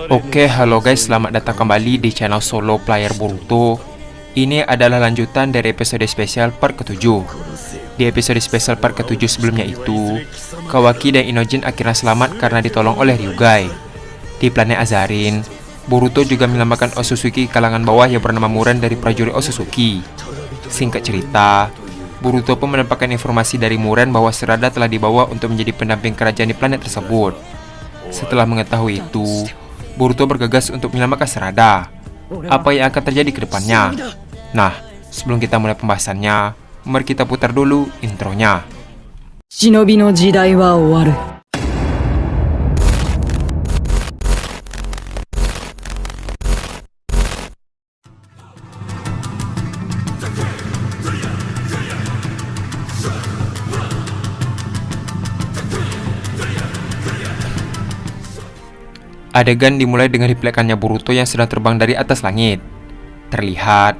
Oke, halo guys, selamat datang kembali di channel Solo Player Boruto. Ini adalah lanjutan dari episode spesial part ke-7. Di episode spesial part ke-7 sebelumnya itu, Kawaki dan Inojin akhirnya selamat karena ditolong oleh Ryugai. Di planet Azarin, Boruto juga menyelamatkan Otsutsuki kalangan bawah yang bernama Muren dari prajurit Otsutsuki. Singkat cerita, Boruto pun mendapatkan informasi dari Muren bahwa Sarada telah dibawa untuk menjadi pendamping kerajaan di planet tersebut. Setelah mengetahui itu, Boruto bergegas untuk menyelamatkan Sarada. Apa yang akan terjadi ke depannya? Nah, sebelum kita mulai pembahasannya, mari kita putar dulu intronya. Shinobi no jidai wa owaru. Adegan dimulai dengan diperlihatkannya Boruto yang sedang terbang dari atas langit. Terlihat,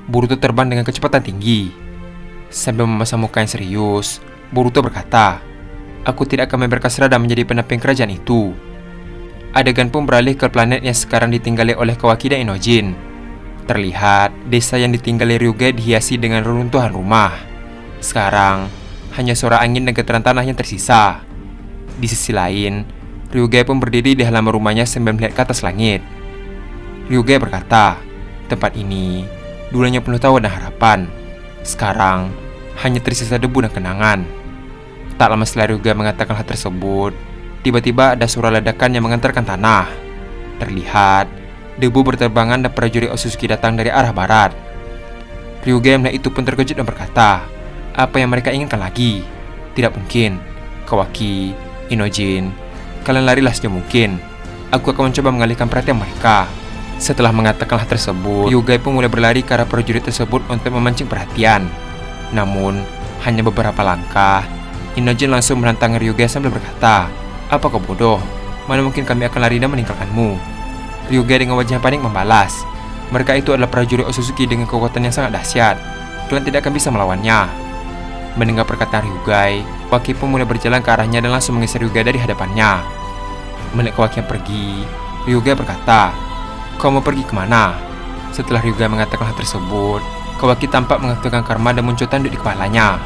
Boruto terbang dengan kecepatan tinggi. Sambil memasang muka yang serius, Boruto berkata, "Aku tidak akan membiarkan Sarada menjadi pendamping kerajaan itu." Adegan pun beralih ke planet yang sekarang ditinggali oleh Kawaki dan Inojin. Terlihat, desa yang ditinggali Ryugai dihiasi dengan reruntuhan rumah. Sekarang, hanya suara angin dan getaran tanah yang tersisa. Di sisi lain, Ryugai pun berdiri di halaman rumahnya sambil melihat ke atas langit. Ryugai berkata, "Tempat ini dulunya penuh tawa dan harapan. Sekarang hanya tersisa debu dan kenangan." Tak lama setelah Ryugai mengatakan hal tersebut, tiba-tiba ada suara ledakan yang mengantarkan tanah. Terlihat, debu berterbangan dan prajurit Otsutsuki datang dari arah barat. Ryugai melihat itu pun terkejut dan berkata, "Apa yang mereka inginkan lagi? Tidak mungkin. Kawaki, Inojin, kalian larilah sejauh mungkin. Aku akan mencoba mengalihkan perhatian mereka." Setelah mengatakan hal tersebut, Ryugai pun mulai berlari ke arah prajurit tersebut untuk memancing perhatian. Namun, hanya beberapa langkah, Inojin langsung menantang Ryugai sambil berkata, "Apa kau bodoh? Mana mungkin kami akan lari dan meninggalkanmu?" Ryugai dengan wajah panik membalas, "Mereka itu adalah prajurit Otsutsuki dengan kekuatan yang sangat dahsyat. Kalian tidak akan bisa melawannya." Mendengar perkataan Ryugai, Kawaki pun mulai berjalan ke arahnya dan langsung menggeser Ryugai dari hadapannya. Melihat Kawaki yang pergi, Ryugai berkata, "Kau mau pergi kemana?" Setelah Ryugai mengatakan hal tersebut, Kawaki tampak mengaktifkan karma dan muncul tanduk di kepalanya.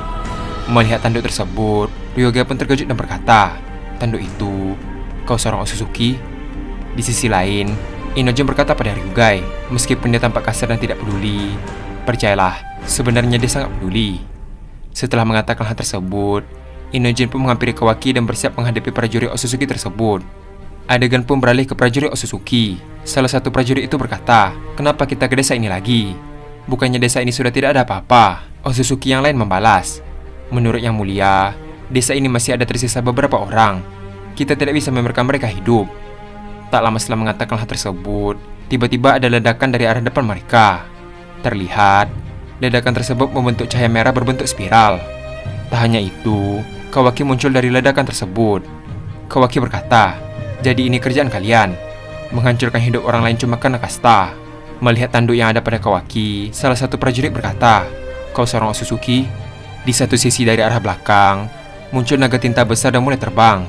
Melihat tanduk tersebut, Ryugai pun terkejut dan berkata, "Tanduk itu, kau seorang Otsutsuki?" Di sisi lain, Inojin berkata pada Ryugai, meskipun dia tampak kasar dan tidak peduli, percayalah, sebenarnya dia sangat peduli. Setelah mengatakan hal tersebut, Inojin pun menghampiri Kawaki dan bersiap menghadapi prajurit Otsutsuki tersebut. Adegan pun beralih ke prajurit Otsutsuki. Salah satu prajurit itu berkata, "Kenapa kita ke desa ini lagi? Bukannya desa ini sudah tidak ada apa-apa?" Otsutsuki yang lain membalas, "Menurut Yang Mulia, desa ini masih ada tersisa beberapa orang. Kita tidak bisa membiarkan mereka hidup." Tak lama setelah mengatakan hal tersebut, tiba-tiba ada ledakan dari arah depan mereka. Terlihat, ledakan tersebut membentuk cahaya merah berbentuk spiral. Tak hanya itu, Kawaki muncul dari ledakan tersebut. Kawaki berkata, "Jadi ini kerjaan kalian? Menghancurkan hidup orang lain cuma karena kasta." Melihat tanduk yang ada pada Kawaki, salah satu prajurit berkata, "Kau seorang Otsutsuki?" Di satu sisi dari arah belakang, muncul naga tinta besar dan mulai terbang.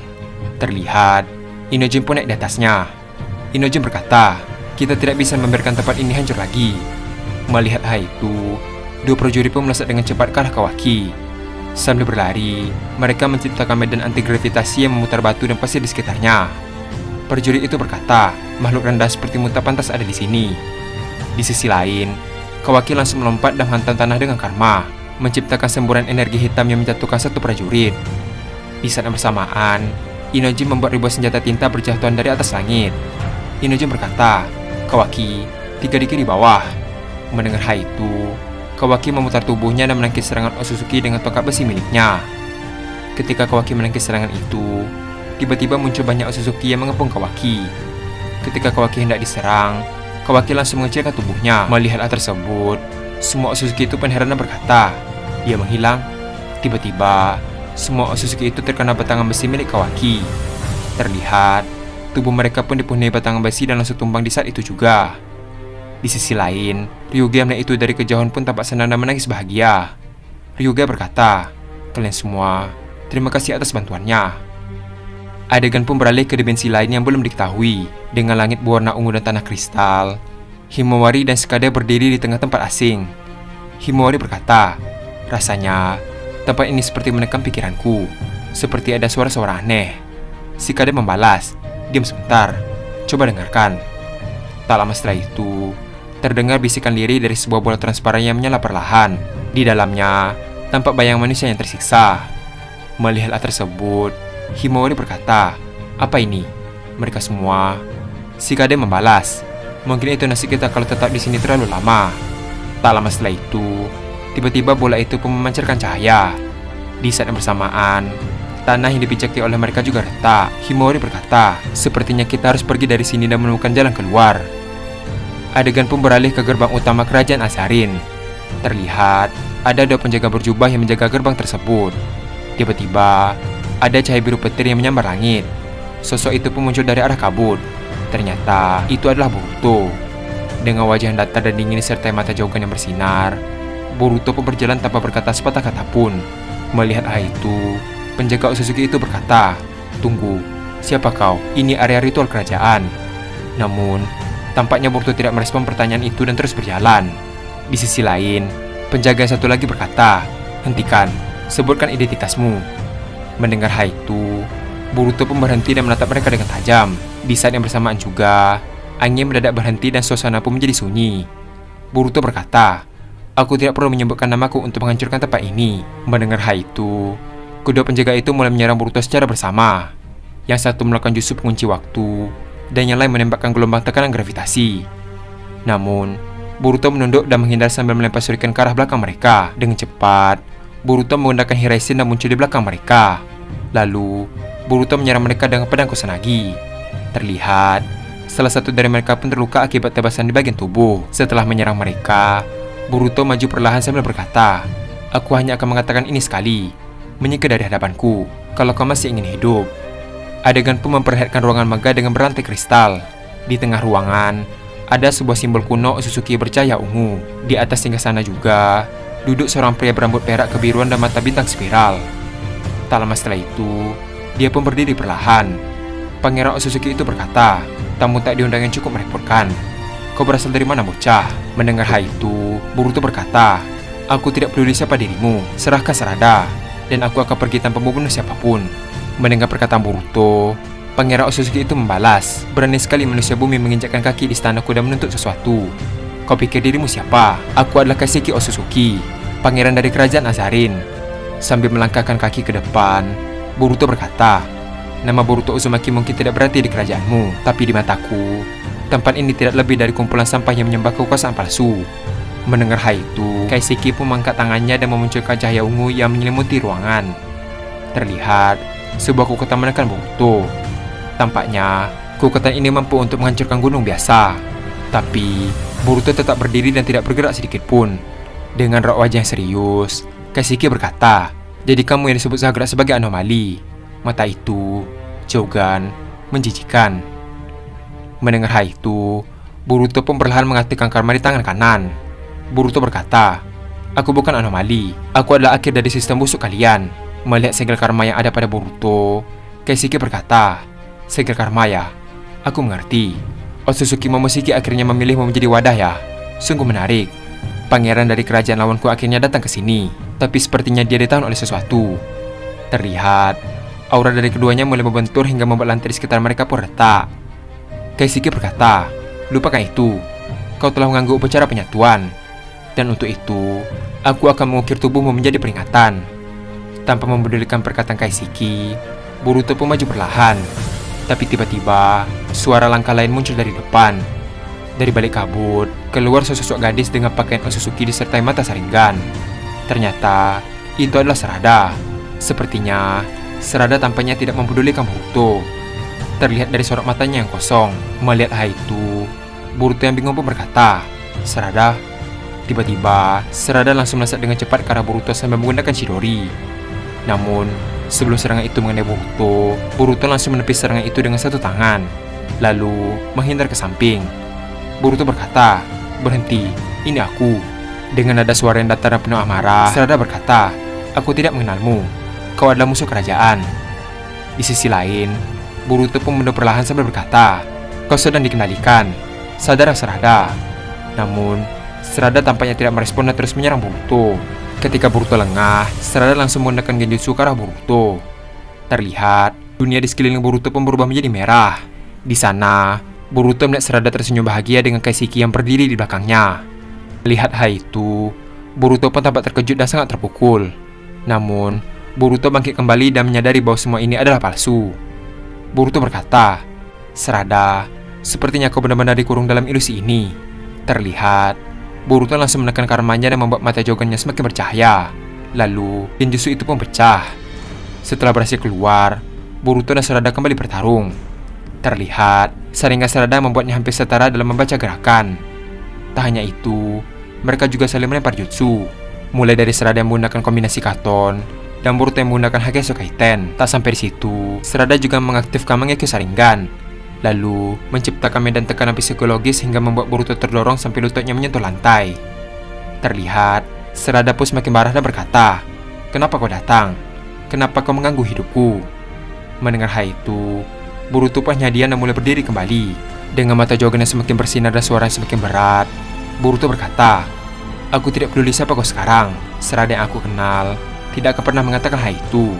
Terlihat, Inojin pun naik di atasnya. Inojin berkata, "Kita tidak bisa membiarkan tempat ini hancur lagi." Melihat hal itu, dua prajurit pun melesat dengan cepat ke arah Kawaki. Sambil berlari, mereka menciptakan medan anti-gravitasi yang memutar batu dan pasir di sekitarnya. Prajurit itu berkata, "Makhluk rendah sepertimu tak pantas ada di sini." Di sisi lain, Kawaki langsung melompat dan menghantam tanah dengan karma, menciptakan semburan energi hitam yang menjatuhkan satu prajurit. Di saat yang bersamaan, Inojin membuat ribuan senjata tinta berjatuhan dari atas langit. Inojin berkata, "Kawaki, 3 diki di bawah." Mendengar hal itu, Kawaki memutar tubuhnya dan menangkis serangan Otsutsuki dengan tongkat besi miliknya. Ketika Kawaki menangkis serangan itu, tiba-tiba muncul banyak Otsutsuki yang mengepung Kawaki. Ketika Kawaki hendak diserang, Kawaki langsung mengecilkan tubuhnya. Melihat hal tersebut, semua Otsutsuki itu pun heran dan berkata, "Dia menghilang." Tiba-tiba, semua Otsutsuki itu terkena batangan besi milik Kawaki. Terlihat, tubuh mereka pun dipenuhi batangan besi dan langsung tumbang di saat itu juga. Di sisi lain, Ryugai melihat itu dari kejauhan pun tampak senang dan menangis bahagia. Ryugai berkata, "Kalian semua, terima kasih atas bantuannya." Adegan pun beralih ke dimensi lain yang belum diketahui. Dengan langit berwarna ungu dan tanah kristal, Himawari dan Skada berdiri di tengah tempat asing. Himawari berkata, "Rasanya tempat ini seperti menekan pikiranku, seperti ada suara-suara aneh." Skada membalas, "Diam sebentar, coba dengarkan." Tak lama setelah itu, terdengar bisikan lirih dari sebuah bola transparan yang menyala perlahan. Di dalamnya tampak bayang manusia yang tersiksa. Melihat hal tersebut, Himawari berkata, "Apa ini? Mereka semua?" Skada membalas, "Mungkin itu nasib kita kalau tetap di sini terlalu lama." Tak lama setelah itu, tiba-tiba bola itu pun memancarkan cahaya. Di saat yang bersamaan, tanah yang dipijaki oleh mereka juga retak. Himawari berkata, "Sepertinya kita harus pergi dari sini dan menemukan jalan keluar." Adegan pun beralih ke gerbang utama kerajaan Azarin. Terlihat ada 2 penjaga berjubah yang menjaga gerbang tersebut. Tiba-tiba ada cahaya biru petir yang menyambar langit. Sosok itu pun muncul dari arah kabut. Ternyata itu adalah Boruto. Dengan wajah yang datar dan dingin serta mata jauhan yang bersinar, Boruto pun berjalan tanpa berkata sepatah kata pun. Melihat hal itu, penjaga Otsutsuki itu berkata, "Tunggu, siapa kau? Ini area ritual kerajaan." Namun, tampaknya Boruto tidak merespon pertanyaan itu dan terus berjalan. Di sisi lain, penjaga yang satu lagi berkata, "Hentikan, sebutkan identitasmu." Mendengar hal itu, Boruto pun berhenti dan menatap mereka dengan tajam. Di saat yang bersamaan juga, angin mendadak berhenti dan suasana pun menjadi sunyi. Boruto berkata, "Aku tidak perlu menyebutkan namaku untuk menghancurkan tempat ini." Mendengar hal itu, kedua penjaga itu mulai menyerang Boruto secara bersama. Yang satu melakukan jurus pengunci waktu, dan yang lain menembakkan gelombang tekanan gravitasi. Namun, Boruto menunduk dan menghindar sambil melempar shuriken ke arah belakang mereka. Dengan cepat, Boruto menggunakan Hiraisen dan muncul di belakang mereka. Lalu, Boruto menyerang mereka dengan pedang Kusanagi. Terlihat, salah satu dari mereka pun terluka akibat tebasan di bagian tubuh. Setelah menyerang mereka, Boruto maju perlahan sambil berkata, "Aku hanya akan mengatakan ini sekali. Menyingkir dari hadapanku, kalau kau masih ingin hidup." Adegan pun memperlihatkan ruangan megah dengan berantai kristal. Di tengah ruangan, ada sebuah simbol kuno Otsutsuki bercahaya ungu. Di atas singgasana juga, duduk seorang pria berambut perak kebiruan dan mata bintang spiral. Tak lama setelah itu, dia pun berdiri perlahan. Pangeran Otsutsuki itu berkata, "Tamu tak diundang yang cukup merepotkan. Kau berasal dari mana, bocah?" Mendengar hal itu, Boruto berkata, "Aku tidak peduli siapa dirimu, serahkan Sarada, dan aku akan pergi tanpa membunuh siapapun." Mendengar perkataan Boruto, Pangeran Otsutsuki itu membalas, "Berani sekali manusia bumi menginjakkan kaki di istanaku dan menuntut sesuatu. Kau pikir dirimu siapa? Aku adalah Kaiseki Otsutsuki, pangeran dari kerajaan Azarin." Sambil melangkahkan kaki ke depan, Boruto berkata, "Nama Boruto Uzumaki mungkin tidak berarti di kerajaanmu, tapi di mataku, tempat ini tidak lebih dari kumpulan sampah yang menyembah kekuasaan palsu." Mendengar hal itu, Kaiseki pun mengangkat tangannya dan memunculkan cahaya ungu yang menyelimuti ruangan. Terlihat, sebuah kekuatan menekan Boruto. Tampaknya, kekuatan ini mampu untuk menghancurkan gunung biasa. Tapi, Boruto tetap berdiri dan tidak bergerak sedikit pun. Dengan raut wajah yang serius, Kaiseki berkata, "Jadi kamu yang disebut Zagrak sebagai anomali." Mata itu, Jogan, menjijikan. Mendengar hal itu, Boruto pun perlahan mengaktifkan karma di tangan kanan. Boruto berkata, "Aku bukan anomali. Aku adalah akhir dari sistem busuk kalian." Melihat segel karma yang ada pada Boruto, Kaiseki berkata, "Segel karma ya? Aku mengerti. Otsutsuki Momoshiki akhirnya memilihmu menjadi wadah ya? Sungguh menarik. Pangeran dari kerajaan lawanku akhirnya datang ke sini, tapi sepertinya dia ditahan oleh sesuatu." Terlihat, aura dari keduanya mulai membentur hingga membuat lantai di sekitar mereka pun retak. Kaiseki berkata, "Lupakan itu. Kau telah mengganggu upacara penyatuan. Dan untuk itu, aku akan mengukir tubuhmu menjadi peringatan." Tanpa mempedulikan perkataan Kaiseki, Boruto pun maju perlahan. Tapi tiba-tiba, suara langkah lain muncul dari depan. Dari balik kabut, keluar sesosok gadis dengan pakaian Otsutsuki disertai mata Sharingan. Ternyata, itu adalah Sarada. Sepertinya, Sarada tampaknya tidak mempedulikan Boruto. Terlihat dari sorot matanya yang kosong. Melihat hal itu, Boruto yang bingung pun berkata, "Sarada." Tiba-tiba, Sarada langsung melesat dengan cepat ke arah Boruto sambil menggunakan Chidori. Namun, sebelum serangan itu mengenai Boruto, Boruto langsung menepis serangan itu dengan satu tangan, lalu menghindar ke samping. Boruto berkata, "Berhenti, ini aku." Dengan nada suara yang datar dan penuh amarah, Sarada berkata, "Aku tidak mengenalmu. Kau adalah musuh kerajaan." Di sisi lain, Boruto pun mundur perlahan sambil berkata, "Kau sedang dikendalikan. Sadar Sarada." Namun, Sarada tampaknya tidak merespon dan terus menyerang Boruto. Ketika Boruto lengah, Sarada langsung menggunakan genjutsu ke arah Boruto. Terlihat, dunia di sekeliling Boruto pun berubah menjadi merah. Di sana, Boruto melihat Sarada tersenyum bahagia dengan Kaiseki yang berdiri di belakangnya. Melihat hal itu, Boruto pun tampak terkejut dan sangat terpukul. Namun, Boruto bangkit kembali dan menyadari bahwa semua ini adalah palsu. Boruto berkata, "Sarada, sepertinya kau benar-benar dikurung dalam ilusi ini." Terlihat, Boruto langsung menekan karmanya dan membuat mata jogannya semakin bercahaya. Lalu, genjutsu itu pun pecah. Setelah berhasil keluar, Boruto dan Sarada kembali bertarung. Terlihat, Sharingan Sarada membuatnya hampir setara dalam membaca gerakan. Tak hanya itu, mereka juga saling melempar jutsu. Mulai dari Sarada yang menggunakan kombinasi Katon dan Boruto yang menggunakan Hageso Kaiten. Tak sampai di situ, Sarada juga mengaktifkan Mangekyo Sharingan, lalu menciptakan medan tekanan psikologis hingga membuat Boruto terdorong sampai lututnya menyentuh lantai. Terlihat, Sarada pun semakin marah dan berkata, "Kenapa kau datang? Kenapa kau mengganggu hidupku?" Mendengar hal itu, Boruto pun nyadian dan mulai berdiri kembali. Dengan mata jogannya semakin bersinar dan suara semakin berat, Boruto berkata, "Aku tidak peduli siapa kau sekarang. Sarada yang aku kenal tidak akan pernah mengatakan hal itu."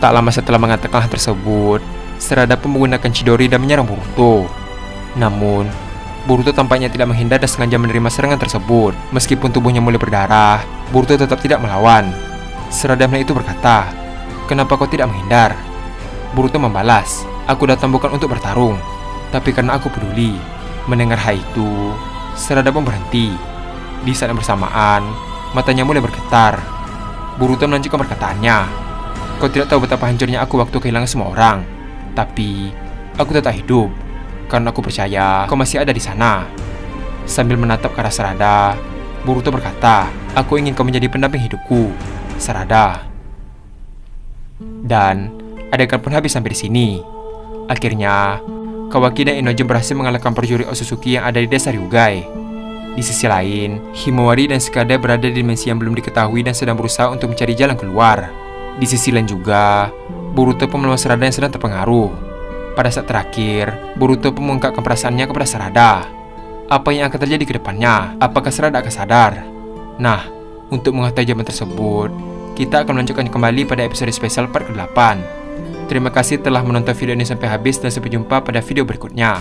Tak lama setelah mengatakan hal tersebut, Sarada pun menggunakan Chidori dan menyerang Boruto. Namun, Boruto tampaknya tidak menghindar dan sengaja menerima serangan tersebut. Meskipun tubuhnya mulai berdarah, Boruto tetap tidak melawan. Sarada melihat itu berkata, "Kenapa kau tidak menghindar?" Boruto membalas, "Aku datang bukan untuk bertarung, tapi karena aku peduli." Mendengar hal itu, Sarada pun berhenti. Di saat yang bersamaan, matanya mulai bergetar. Boruto melanjutkan perkataannya, "Kau tidak tahu betapa hancurnya aku waktu kehilangan semua orang. Tapi, aku tetap hidup, karena aku percaya kau masih ada di sana." Sambil menatap ke arah Sarada, Boruto berkata, "Aku ingin kau menjadi pendamping hidupku, Sarada." Dan, adegan pun habis sampai di sini. Akhirnya, Kawaki dan Inojo berhasil mengalahkan prajurit Otsutsuki yang ada di desa Ryugai. Di sisi lain, Himawari dan Tsukade berada di dimensi yang belum diketahui dan sedang berusaha untuk mencari jalan keluar. Di sisi lain juga, Boruto pun melawan Sarada yang sedang terpengaruh. Pada saat terakhir, Boruto pun mengungkapkan perasaannya kepada Sarada. Apa yang akan terjadi ke depannya? Apakah Sarada akan sadar? Nah, untuk mengetahui jawaban tersebut, kita akan melanjutkan kembali pada episode spesial part ke-8. Terima kasih telah menonton video ini sampai habis dan sampai jumpa pada video berikutnya.